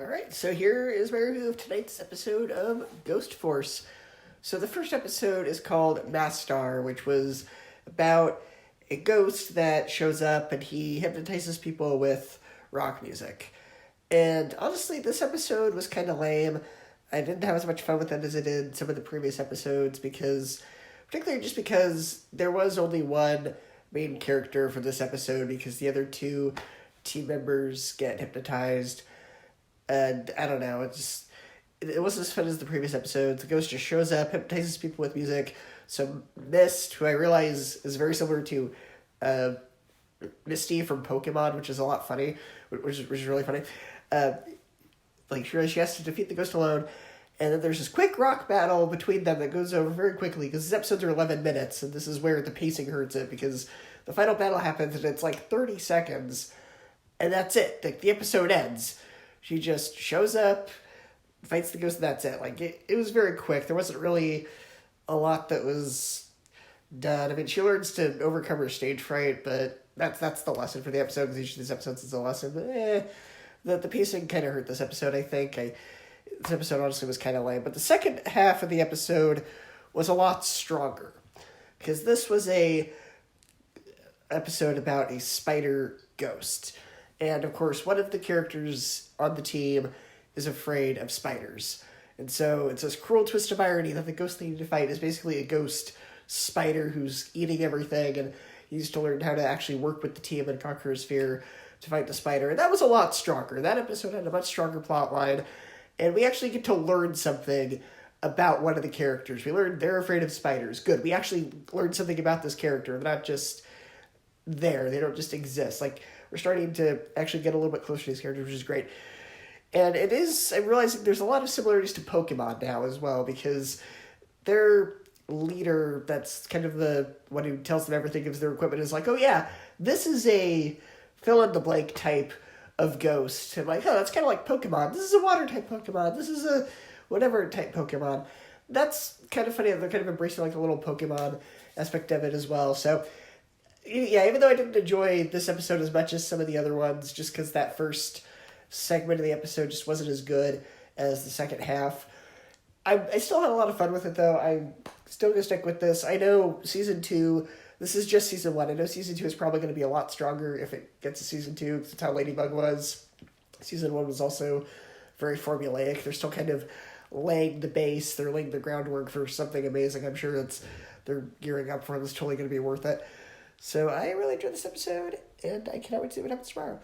Alright, so here is my review of tonight's episode of Ghostforce. So the first episode is called Mastaar, which was about a ghost that shows up and he hypnotizes people with rock music. And honestly, this episode was kind of lame. I didn't have as much fun with it as I did some of the previous episodes particularly just because there was only one main character for this episode because the other two team members get hypnotized. And I don't know, it wasn't as fun as the previous episodes. The ghost just shows up, hypnotizes people with music. So Mist, who I realize is very similar to Misty from Pokemon, which is a lot funny, which is really funny. She has to defeat the ghost alone. And then there's this quick rock battle between them that goes over very quickly because these episodes are 11 minutes, and this is where the pacing hurts it because the final battle happens and it's like 30 seconds, and that's it. The episode ends. She just shows up, fights the ghost, and that's it. It was very quick. There wasn't really a lot that was done. I mean, she learns to overcome her stage fright, but that's the lesson for the episode, because each of these episodes is a lesson. But the pacing kind of hurt this episode, I think. This episode honestly was kind of lame. But the second half of the episode was a lot stronger, because this was a episode about a spider ghost. And, of course, one of the characters on the team is afraid of spiders. And so it's this cruel twist of irony that the ghost they need to fight is basically a ghost spider who's eating everything, and he needs to learn how to actually work with the team and conquer his fear to fight the spider. And that was a lot stronger. That episode had a much stronger plot line, and we actually get to learn something about one of the characters. We learned they're afraid of spiders. Good. We actually learned something about this character. They're not just there. They don't just exist. We're starting to actually get a little bit closer to these characters, which is great. And I'm realizing there's a lot of similarities to Pokemon now as well, because their leader, that's kind of the one who tells them everything, gives their equipment, is like, oh yeah, this is a fill-in-the-blank type of ghost. And that's kind of like Pokemon. This is a water-type Pokemon. This is a whatever-type Pokemon. That's kind of funny. They're kind of embracing the little Pokemon aspect of it as well. So yeah, even though I didn't enjoy this episode as much as some of the other ones, just because that first segment of the episode just wasn't as good as the second half, I still had a lot of fun with it, though. I'm still going to stick with this. I know Season 2, this is just Season 1. I know Season 2 is probably going to be a lot stronger if it gets to Season 2, because that's how Ladybug was. Season 1 was also very formulaic. They're still kind of laying the base. They're laying the groundwork for something amazing. I'm sure they're gearing up for it. It's totally going to be worth it. So I really enjoyed this episode, and I cannot wait to see what happens tomorrow.